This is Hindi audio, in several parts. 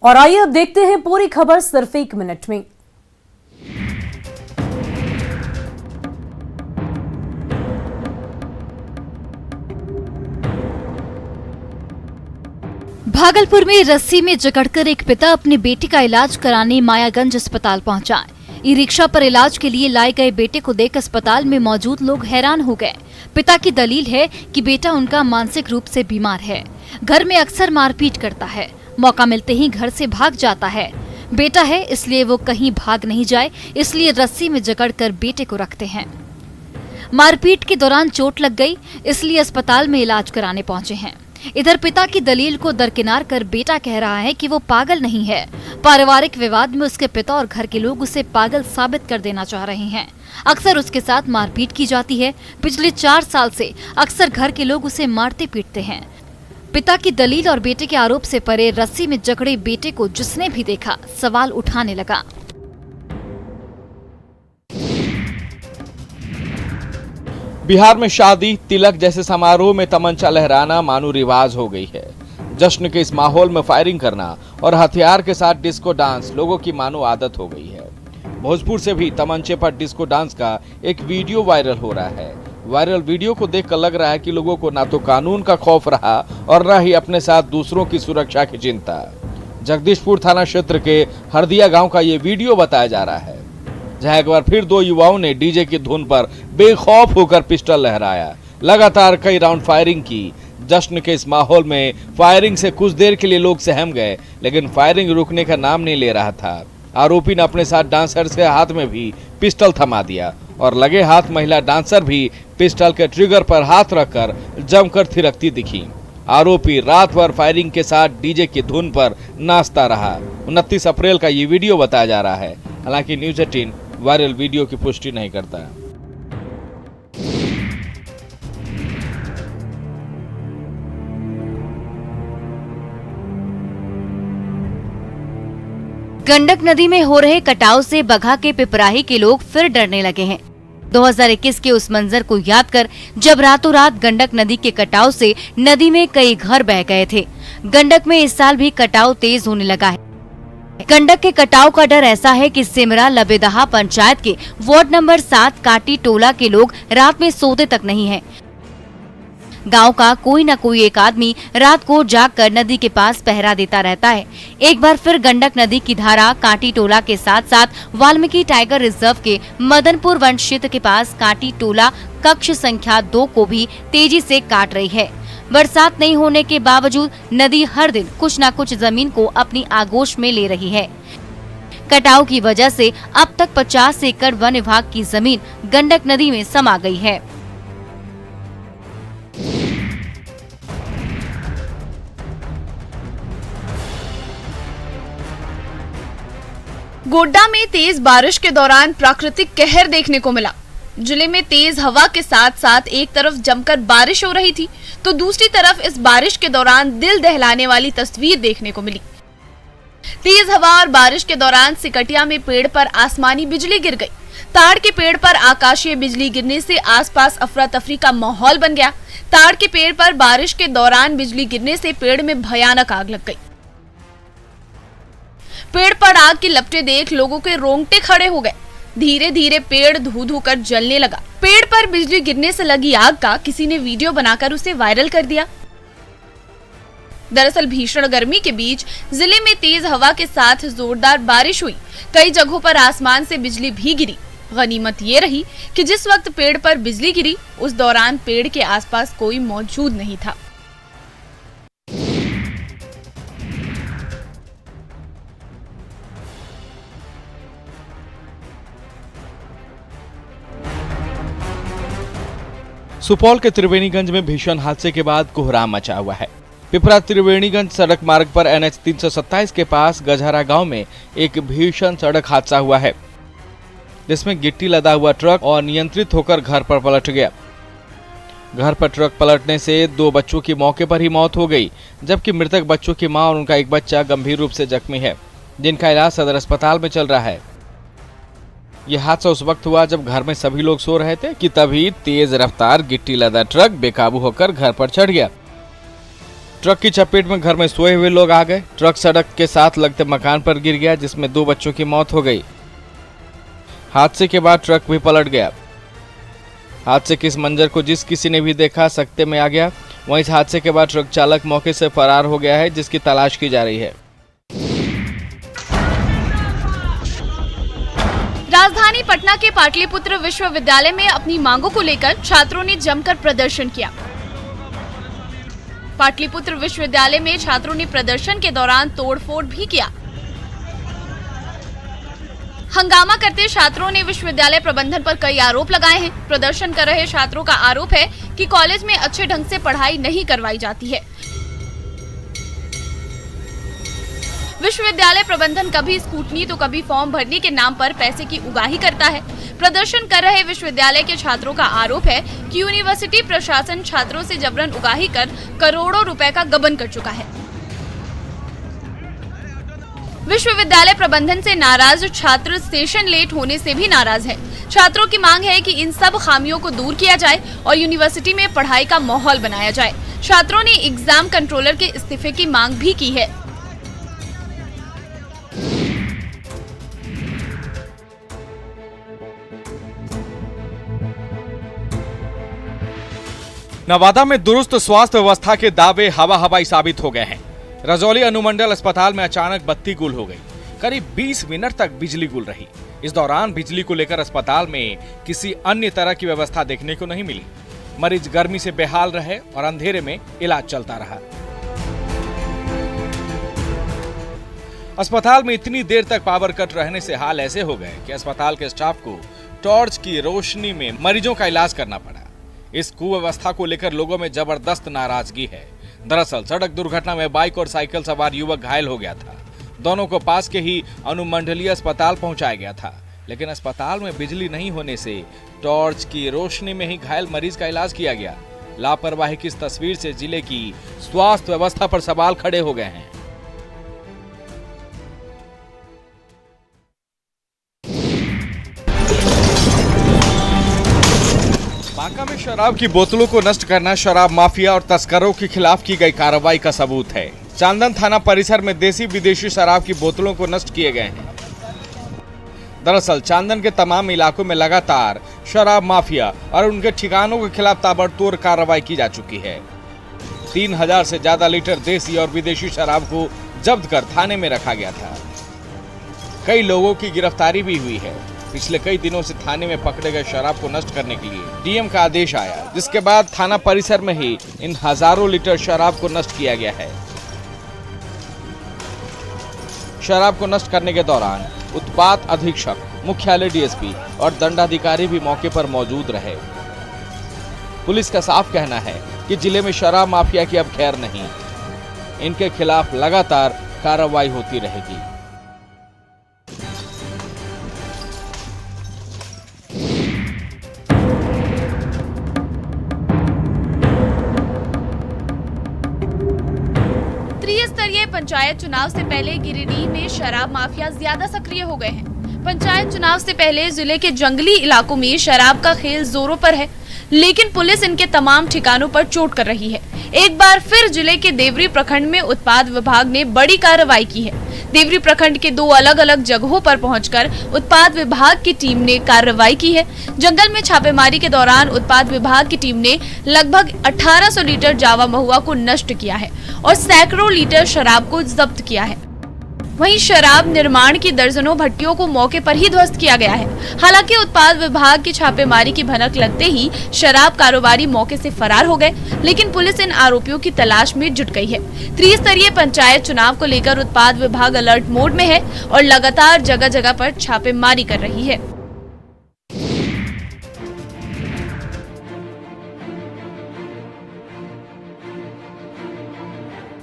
और आइए अब देखते हैं पूरी खबर सिर्फ 1 मिनट में। भागलपुर में रस्सी में जकड़कर एक पिता अपनी बेटी का इलाज कराने मायागंज अस्पताल पहुंचा। ई रिक्शा पर इलाज के लिए लाए गए बेटे को देख अस्पताल में मौजूद लोग हैरान हो गए। पिता की दलील है कि बेटा उनका मानसिक रूप से बीमार है, घर में अक्सर मारपीट करता है, मौका मिलते ही घर से भाग जाता है। बेटा है इसलिए वो कहीं भाग नहीं जाए, इसलिए रस्सी में जकड़कर बेटे को रखते हैं। मारपीट के दौरान चोट लग गई, इसलिए अस्पताल में इलाज कराने पहुंचे हैं। इधर पिता की दलील को दरकिनार कर बेटा कह रहा है कि वो पागल नहीं है। पारिवारिक विवाद में उसके पिता और घर के लोग उसे पागल साबित कर देना चाह रहे हैं। अक्सर उसके साथ मारपीट की जाती है। पिछले 4 साल से अक्सर घर के लोग उसे मारते पीटते हैं। पिता की दलील और बेटे के आरोप से परे रस्सी में जकड़े बेटे को जिसने भी देखा सवाल उठाने लगा। बिहार में शादी, तिलक जैसे समारोह में तमंचा लहराना मानो रिवाज हो गई है। जश्न के इस माहौल में फायरिंग करना और हथियार के साथ डिस्को डांस लोगों की मानो आदत हो गई है। भोजपुर से भी तमंचे पर डिस्को डांस का एक वीडियो वायरल हो रहा है। वायरल वीडियो को देखकर लग रहा है कि लोगों को ना तो कानून का खौफ रहा और न ही अपने साथ दूसरों की सुरक्षा की चिंता। जगदीशपुर थाना क्षेत्र के हरदिया गांव का ये वीडियो बताया जा रहा है, जहां एक बार फिर 2 युवाओं ने डीजे की धुन पर बेखौफ होकर पिस्टल लहराया, लगातार कई राउंड फायरिंग की। जश्न के इस माहौल में फायरिंग से कुछ देर के लिए लोग सहम गए, लेकिन फायरिंग रुकने का नाम नहीं ले रहा था। आरोपी ने अपने साथ डांसर के हाथ में भी पिस्टल थमा दिया और लगे हाथ महिला डांसर भी पिस्टल के ट्रिगर पर हाथ रखकर जमकर थिरकती दिखी। आरोपी रात भर फायरिंग के साथ डीजे की धुन पर नाचता रहा। 29 अप्रैल का ये वीडियो बताया जा रहा है। हालांकि न्यूज़ 18 वायरल वीडियो की पुष्टि नहीं करता है। गंडक नदी में हो रहे कटाव से बगहा के पिपराही के लोग फिर डरने लगे हैं। 2021 के उस मंजर को याद कर जब रातों रात गंडक नदी के कटाव से नदी में कई घर बह गए थे। गंडक में इस साल भी कटाव तेज होने लगा है। गंडक के कटाव का डर ऐसा है कि सिमरा लबेदहा पंचायत के वार्ड नंबर 7 काटी टोला के लोग रात में सोते तक नहीं हैं। गांव का कोई न कोई एक आदमी रात को जागकर नदी के पास पहरा देता रहता है। एक बार फिर गंडक नदी की धारा काटी टोला के साथ साथ वाल्मीकि टाइगर रिजर्व के मदनपुर वन क्षेत्र के पास काटी टोला कक्ष संख्या 2 को भी तेजी से काट रही है। बरसात नहीं होने के बावजूद नदी हर दिन कुछ न कुछ जमीन को अपनी आगोश में ले रही है। कटाव की वजह से अब तक 50 एकड़ वन विभाग की जमीन गंडक नदी में समा गई है। गोड्डा में तेज बारिश के दौरान प्राकृतिक कहर देखने को मिला। जिले में तेज हवा के साथ साथ एक तरफ जमकर बारिश हो रही थी तो दूसरी तरफ इस बारिश के दौरान दिल दहलाने वाली तस्वीर देखने को मिली। तेज हवा और बारिश के दौरान सिकटिया में पेड़ पर आसमानी बिजली गिर गई। ताड़ के पेड़ पर आकाशीय बिजली गिरने से आसपास अफरा तफरी का माहौल बन गया। ताड़ के पेड़ पर बारिश के दौरान बिजली गिरने से पेड़ में भयानक आग लग गई। पेड़ पर आग की लपटें देख लोगों के रोंगटे खड़े हो गए। धीरे धीरे पेड़ धू धू कर जलने लगा। पेड़ पर बिजली गिरने से लगी आग का किसी ने वीडियो बनाकर उसे वायरल कर दिया। दरअसल भीषण गर्मी के बीच जिले में तेज हवा के साथ जोरदार बारिश हुई। कई जगहों पर आसमान से बिजली भी गिरी। गनीमत ये रही कि जिस वक्त पेड़ पर बिजली गिरी उस दौरान पेड़ के आसपास कोई मौजूद नहीं था। सुपौल के त्रिवेणीगंज में भीषण हादसे के बाद कोहराम मचा हुआ है। पिपरा त्रिवेणीगंज सड़क मार्ग पर NH 327 के पास गजहरा गांव में एक भीषण सड़क हादसा हुआ है, जिसमें गिट्टी लदा हुआ ट्रक अनियंत्रित होकर घर पर पलट गया। घर पर ट्रक पलटने से 2 बच्चों की मौके पर ही मौत हो गई, जबकि मृतक बच्चों की मां और उनका एक बच्चा गंभीर रूप से जख्मी है, जिनका इलाज सदर अस्पताल में चल रहा है। यह हादसा उस वक्त हुआ जब घर में सभी लोग सो रहे थे कि तभी तेज रफ्तार गिट्टी लदा ट्रक बेकाबू होकर घर पर चढ़ गया। ट्रक की चपेट में घर में सोए हुए लोग आ गए। ट्रक सड़क के साथ लगते मकान पर गिर गया, जिसमें 2 बच्चों की मौत हो गई। हादसे के बाद ट्रक भी पलट गया। हादसे के इस मंजर को जिस किसी ने भी देखा सकते में आ गया। वहीं इस हादसे के बाद ट्रक चालक मौके से फरार हो गया है, जिसकी तलाश की जा रही है। राजधानी पटना के पाटलिपुत्र विश्वविद्यालय में अपनी मांगों को लेकर छात्रों ने जमकर प्रदर्शन किया। पाटलिपुत्र विश्वविद्यालय में छात्रों ने प्रदर्शन के दौरान तोड़फोड़ भी किया। हंगामा करते छात्रों ने विश्वविद्यालय प्रबंधन पर कई आरोप लगाए हैं। प्रदर्शन कर रहे छात्रों का आरोप है कि कॉलेज में अच्छे ढंग से पढ़ाई नहीं करवाई जाती है। विश्वविद्यालय प्रबंधन कभी स्कूटनी तो कभी फॉर्म भरने के नाम पर पैसे की उगाही करता है। प्रदर्शन कर रहे विश्वविद्यालय के छात्रों का आरोप है कि यूनिवर्सिटी प्रशासन छात्रों से जबरन उगाही कर करोड़ों रुपए का गबन कर चुका है। विश्वविद्यालय प्रबंधन से नाराज छात्र सेशन लेट होने से भी नाराज है। छात्रों की मांग है कि इन सब खामियों को दूर किया जाए और यूनिवर्सिटी में पढ़ाई का माहौल बनाया जाए। छात्रों ने एग्जाम कंट्रोलर के इस्तीफे की मांग भी की है। नवादा में दुरुस्त स्वास्थ्य व्यवस्था के दावे हवाई साबित हो गए हैं। रजौली अनुमंडल अस्पताल में अचानक बत्ती गुल हो गई। करीब 20 मिनट तक बिजली गुल रही। इस दौरान बिजली को लेकर अस्पताल में किसी अन्य तरह की व्यवस्था देखने को नहीं मिली। मरीज गर्मी से बेहाल रहे और अंधेरे में इलाज चलता रहा। अस्पताल में इतनी देर तक पावर कट रहने से हाल ऐसे हो गए कि अस्पताल के स्टाफ को टॉर्च की रोशनी में मरीजों का इलाज करना पड़ा। इस कुव्यवस्था को लेकर लोगों में जबरदस्त नाराजगी है। दरअसल सड़क दुर्घटना में बाइक और साइकिल सवार युवक घायल हो गया था। दोनों को पास के ही अनुमंडलीय अस्पताल पहुंचाया गया था, लेकिन अस्पताल में बिजली नहीं होने से टॉर्च की रोशनी में ही घायल मरीज का इलाज किया गया। लापरवाही की इस तस्वीर से जिले की स्वास्थ्य व्यवस्था पर सवाल खड़े हो गए हैं। बांका में शराब की बोतलों को नष्ट करना शराब माफिया और तस्करों के खिलाफ की गई कार्रवाई का सबूत है। चांदन थाना परिसर में देसी विदेशी शराब की बोतलों को नष्ट किए गए हैं। दरअसल चांदन के तमाम इलाकों में लगातार शराब माफिया और उनके ठिकानों के खिलाफ ताबड़तोड़ कार्रवाई की जा चुकी है। 3000 से ज्यादा लीटर देसी और विदेशी शराब को जब्त कर थाने में रखा गया था। कई लोगों की गिरफ्तारी भी हुई है। पिछले कई दिनों से थाने में पकड़े गए शराब को नष्ट करने के लिए डीएम का आदेश आया, जिसके बाद थाना परिसर में ही इन हजारों लीटर शराब को नष्ट किया गया है। शराब को नष्ट करने के दौरान उत्पाद अधीक्षक, मुख्यालय डीएसपी और दंडाधिकारी भी मौके पर मौजूद रहे। पुलिस का साफ कहना है कि जिले में शराब माफिया की अब खैर नहीं। इनके खिलाफ लगातार कार्रवाई होती रहेगी। त्रिस्तरीय पंचायत चुनाव से पहले गिरिडीह में शराब माफिया ज्यादा सक्रिय हो गए हैं। पंचायत चुनाव से पहले जिले के जंगली इलाकों में शराब का खेल जोरों पर है, लेकिन पुलिस इनके तमाम ठिकानों पर चोट कर रही है। एक बार फिर जिले के देवरी प्रखंड में उत्पाद विभाग ने बड़ी कार्रवाई की है। देवरी प्रखंड के 2 अलग अलग जगहों पर पहुंचकर उत्पाद विभाग की टीम ने कार्रवाई की है। जंगल में छापेमारी के दौरान उत्पाद विभाग की टीम ने लगभग 1800 लीटर जावा महुआ को नष्ट किया है और सैकड़ों लीटर शराब को जब्त किया है। वहीं शराब निर्माण की दर्जनों भट्टियों को मौके पर ही ध्वस्त किया गया है। हालांकि उत्पाद विभाग की छापेमारी की भनक लगते ही शराब कारोबारी मौके से फरार हो गए, लेकिन पुलिस इन आरोपियों की तलाश में जुट गई है। त्रिस्तरीय पंचायत चुनाव को लेकर उत्पाद विभाग अलर्ट मोड में है और लगातार जगह जगह पर छापेमारी कर रही है।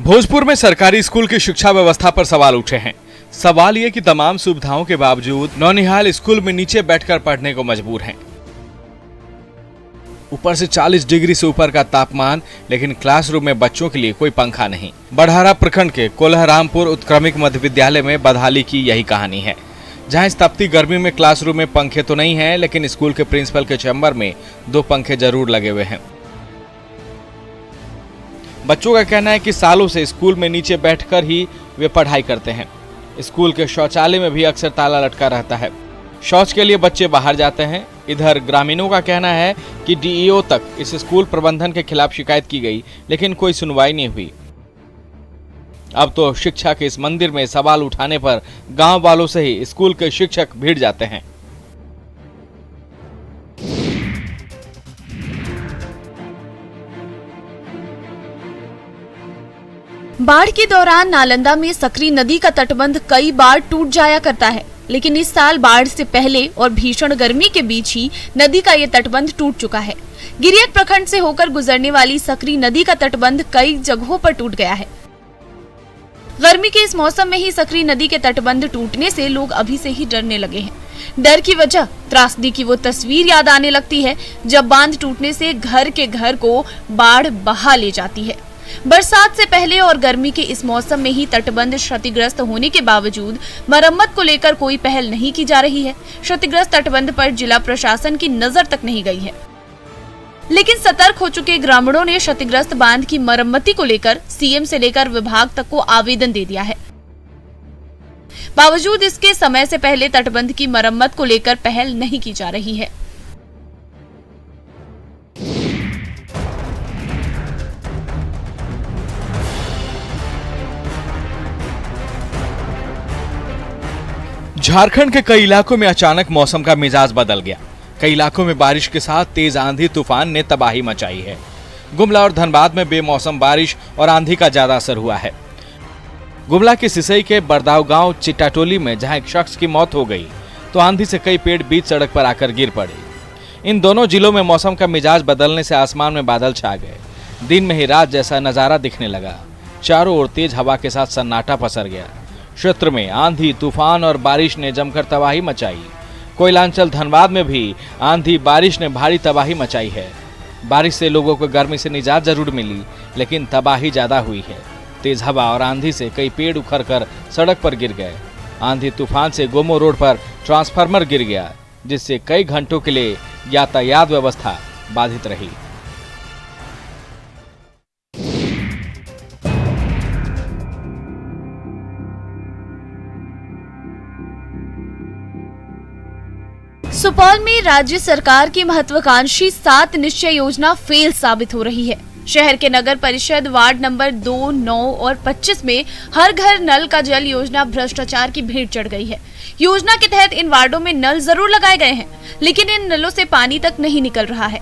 भोजपुर में सरकारी स्कूल की शिक्षा व्यवस्था पर सवाल उठे हैं। सवाल ये कि तमाम सुविधाओं के बावजूद नौनिहाल स्कूल में नीचे बैठकर पढ़ने को मजबूर हैं। ऊपर से 40 डिग्री से ऊपर का तापमान, लेकिन क्लासरूम में बच्चों के लिए कोई पंखा नहीं। बढ़ारा प्रखंड के कोल्हारामपुर उत्क्रमिक मध्य विद्यालय में बदहाली की यही कहानी है, जहां इस तपती गर्मी में क्लासरूम में पंखे तो नहीं है, लेकिन स्कूल के प्रिंसिपल के चैम्बर में 2 पंखे जरूर लगे हुए हैं। बच्चों का कहना है कि सालों से स्कूल में नीचे बैठकर ही वे पढ़ाई करते हैं। स्कूल के शौचालय में भी अक्सर ताला लटका रहता है। शौच के लिए बच्चे बाहर जाते हैं। इधर ग्रामीणों का कहना है कि डीईओ तक इस स्कूल प्रबंधन के खिलाफ शिकायत की गई, लेकिन कोई सुनवाई नहीं हुई। अब तो शिक्षा के इस मंदिर में सवाल उठाने पर गांव वालों से ही स्कूल के शिक्षक भिड़ जाते हैं। बाढ़ के दौरान नालंदा में सकरी नदी का तटबंध कई बार टूट जाया करता है, लेकिन इस साल बाढ़ से पहले और भीषण गर्मी के बीच ही नदी का ये तटबंध टूट चुका है। गिरियत प्रखंड से होकर गुजरने वाली सकरी नदी का तटबंध कई जगहों पर टूट गया है। गर्मी के इस मौसम में ही सकरी नदी के तटबंध टूटने से लोग अभी से ही डरने लगे हैं। डर की वजह त्रासदी की वो तस्वीर याद आने लगती है जब बांध टूटने से घर के घर को बाढ़ बहा ले जाती है। बरसात से पहले और गर्मी के इस मौसम में ही तटबंध क्षतिग्रस्त होने के बावजूद मरम्मत को लेकर कोई पहल नहीं की जा रही है। क्षतिग्रस्त तटबंध पर जिला प्रशासन की नजर तक नहीं गई है, लेकिन सतर्क हो चुके ग्रामीणों ने क्षतिग्रस्त बांध की मरम्मती को लेकर सीएम से लेकर विभाग तक को आवेदन दे दिया है। बावजूद इसके समय से पहले तटबंध की मरम्मत को लेकर पहल नहीं की जा रही है। झारखंड के कई इलाकों में अचानक मौसम का मिजाज बदल गया। कई इलाकों में बारिश के साथ तेज आंधी तूफान ने तबाही मचाई है। गुमला और धनबाद में बेमौसम बारिश और आंधी का ज्यादा असर हुआ है। गुमला के सिसई के बरदाव गांव चिट्टाटोली में जहां एक शख्स की मौत हो गई, तो आंधी से कई पेड़ बीच सड़क पर आकर गिर पड़े। इन दोनों जिलों में मौसम का मिजाज बदलने से आसमान में बादल छा गए। दिन में ही रात जैसा नजारा दिखने लगा। चारों ओर तेज हवा के साथ सन्नाटा पसर गया। क्षेत्र में आंधी तूफान और बारिश ने जमकर तबाही मचाई। कोयलांचल धनबाद में भी आंधी बारिश ने भारी तबाही मचाई है। बारिश से लोगों को गर्मी से निजात जरूर मिली, लेकिन तबाही ज्यादा हुई है। तेज हवा और आंधी से कई पेड़ उखड़कर सड़क पर गिर गए। आंधी तूफान से गोमो रोड पर ट्रांसफार्मर गिर गया, जिससे कई घंटों के लिए यातायात व्यवस्था बाधित रही। सुपौल में राज्य सरकार की महत्वाकांक्षी 7 निश्चय योजना फेल साबित हो रही है। शहर के नगर परिषद वार्ड नंबर 2, 9 और 25 में हर घर नल का जल योजना भ्रष्टाचार की भीड़ चढ़ गई है। योजना के तहत इन वार्डों में नल जरूर लगाए गए हैं, लेकिन इन नलों से पानी तक नहीं निकल रहा है।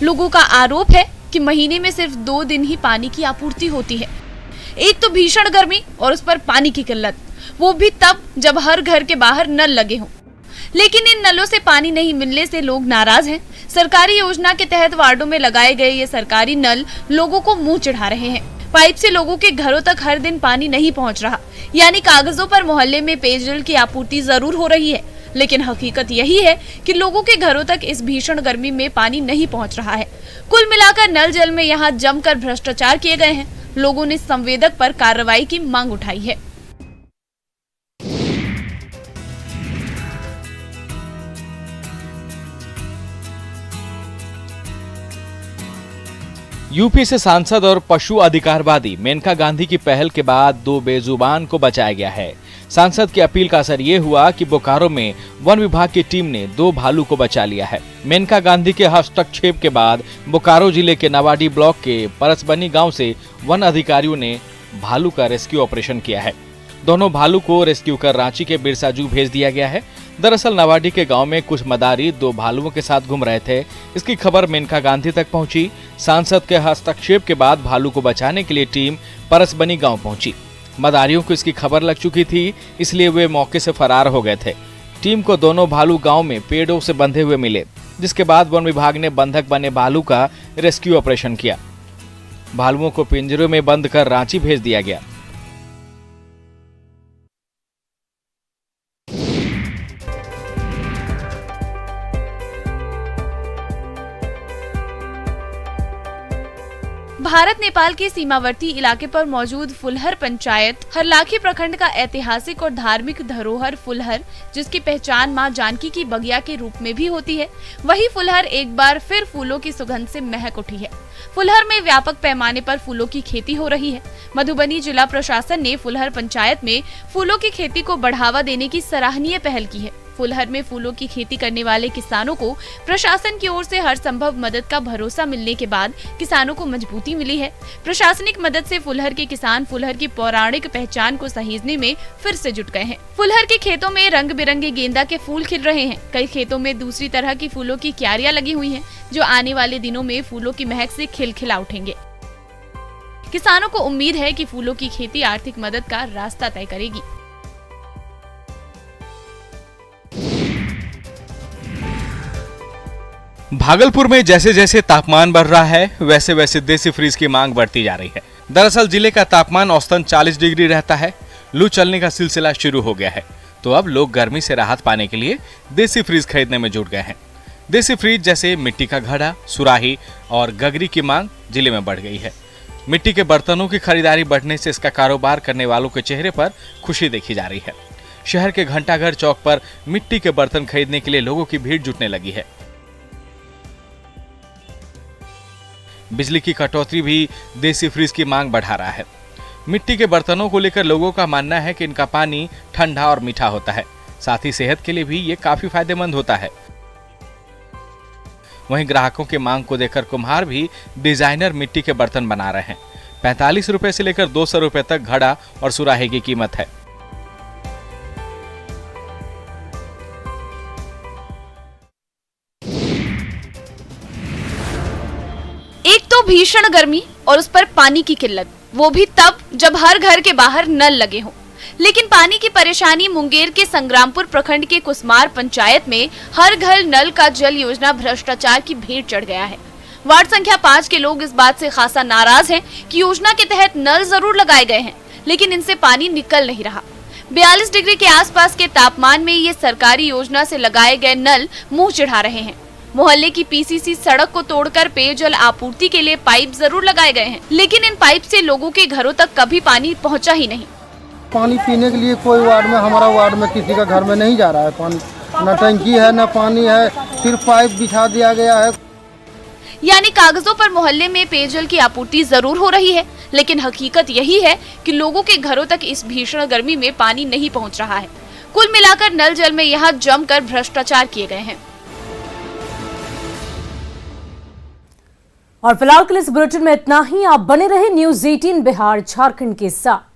लोगों का आरोप है कि महीने में सिर्फ 2 दिन ही पानी की आपूर्ति होती है। एक तो भीषण गर्मी और उस पर पानी की किल्लत, वो भी तब जब हर घर के बाहर नल लगे हों। लेकिन इन नलों से पानी नहीं मिलने से लोग नाराज हैं। सरकारी योजना के तहत वार्डों में लगाए गए ये सरकारी नल लोगों को मुंह चिढ़ा रहे हैं। पाइप से लोगों के घरों तक हर दिन पानी नहीं पहुंच रहा, यानी कागजों पर मोहल्ले में पेयजल की आपूर्ति जरूर हो रही है, लेकिन हकीकत यही है कि लोगों के घरों तक इस भीषण गर्मी में पानी नहीं पहुंच रहा है। कुल मिलाकर नल जल में यहाँ जमकर भ्रष्टाचार किए गए हैं। लोगों ने संवेदक पर कार्रवाई की मांग उठाई है। यूपी से सांसद और पशु अधिकारवादी मेनका गांधी की पहल के बाद 2 बेजुबान को बचाया गया है। सांसद की अपील का असर ये हुआ कि बोकारो में वन विभाग की टीम ने 2 भालू को बचा लिया है। मेनका गांधी के हस्तक्षेप के बाद बोकारो जिले के नवाडी ब्लॉक के परसबनी गांव से वन अधिकारियों ने भालू का रेस्क्यू ऑपरेशन किया है। दोनों भालू को रेस्क्यू कर रांची के बिरसा जू भेज दिया गया है। दरअसल नवाडी के गांव में कुछ मदारी 2 भालुओं के साथ घूम रहे थे। इसकी खबर मेनका गांधी तक पहुंची। सांसद के हस्तक्षेप के बाद भालू को बचाने के लिए टीम परसबनी गांव पहुंची। मदारियों को इसकी खबर लग चुकी थी, इसलिए वे मौके से फरार हो गए थे। टीम को दोनों भालू गांव में पेड़ों से बंधे हुए मिले, जिसके बाद वन विभाग ने बंधक बने भालू का रेस्क्यू ऑपरेशन किया। भालुओं को पिंजरों में बंद कर रांची भेज दिया गया। भारत नेपाल के सीमावर्ती इलाके पर मौजूद फुलहर पंचायत हरलाखी प्रखंड का ऐतिहासिक और धार्मिक धरोहर फुलहर, जिसकी पहचान मां जानकी की बगिया के रूप में भी होती है, वही फुलहर एक बार फिर फूलों की सुगंध से महक उठी है। फुलहर में व्यापक पैमाने पर फूलों की खेती हो रही है। मधुबनी जिला प्रशासन ने फुलहर पंचायत में फूलों की खेती को बढ़ावा देने की सराहनीय पहल की है। फुलहर में फूलों की खेती करने वाले किसानों को प्रशासन की ओर से हर संभव मदद का भरोसा मिलने के बाद किसानों को मजबूती मिली है। प्रशासनिक मदद से फुलहर के किसान फुलहर की पौराणिक पहचान को सहेजने में फिर से जुट गए हैं। फुलहर के खेतों में रंग बिरंगे गेंदा के फूल खिल रहे हैं। कई खेतों में दूसरी तरह की फूलों की क्यारियां लगी हुई हैं, जो आने वाले दिनों में फूलों की महक से खिलखिला उठेंगे। किसानों को उम्मीद है कि फूलों की खेती आर्थिक मदद का रास्ता तय करेगी। भागलपुर में जैसे जैसे तापमान बढ़ रहा है, वैसे वैसे देसी फ्रीज की मांग बढ़ती जा रही है। दरअसल जिले का तापमान औसतन 40 डिग्री रहता है। लू चलने का सिलसिला शुरू हो गया है, तो अब लोग गर्मी से राहत पाने के लिए देसी फ्रीज खरीदने में जुट गए हैं। देसी फ्रीज जैसे मिट्टी का घड़ा, सुराही और गगरी की मांग जिले में बढ़ गई है। मिट्टी के बर्तनों की खरीदारी बढ़ने से इसका कारोबार करने वालों के चेहरे पर खुशी देखी जा रही है। शहर के घंटाघर चौक पर मिट्टी के बर्तन खरीदने के लिए लोगों की भीड़ जुटने लगी है। बिजली की कटौती भी देसी फ्रीज की मांग बढ़ा रहा है। मिट्टी के बर्तनों को लेकर लोगों का मानना है कि इनका पानी ठंडा और मीठा होता है, साथ ही सेहत के लिए भी ये काफी फायदेमंद होता है। वहीं ग्राहकों की मांग को देखकर कुम्हार भी डिजाइनर मिट्टी के बर्तन बना रहे हैं। 45 रुपए से लेकर 200 रुपए तक घड़ा और सुराही की कीमत है। एक तो भीषण गर्मी और उस पर पानी की किल्लत, वो भी तब जब हर घर के बाहर नल लगे हों। लेकिन पानी की परेशानी मुंगेर के संग्रामपुर प्रखंड के कुसमार पंचायत में हर घर नल का जल योजना भ्रष्टाचार की भेंट चढ़ गया है। वार्ड संख्या 5 के लोग इस बात से खासा नाराज हैं कि योजना के तहत नल जरूर लगाए गए हैं, लेकिन इनसे पानी निकल नहीं रहा। 42 डिग्री के आसपास के तापमान में ये सरकारी योजना से लगाए गए नल मुंह चिढ़ा रहे हैं। मोहल्ले की पीसीसी सड़क को तोड़कर पेयजल आपूर्ति के लिए पाइप जरूर लगाए गए हैं, लेकिन इन पाइप से लोगों के घरों तक कभी पानी पहुंचा ही नहीं। पानी पीने के लिए कोई वार्ड में, हमारा वार्ड में किसी का घर में नहीं जा रहा है पानी। न टंकी है न पानी है, सिर्फ पाइप बिछा दिया गया है। यानी कागजों पर मोहल्ले में पेयजल की आपूर्ति जरूर हो रही है, लेकिन हकीकत यही है कि लोगों के घरों तक इस भीषण गर्मी में पानी नहीं पहुंच रहा है। कुल मिलाकर नल जल में यहाँ जमकर भ्रष्टाचार किए गए हैं। और फिलहाल के लिए इस बुलेटिन में इतना ही। आप बने रहे न्यूज़ 18 बिहार झारखंड के साथ।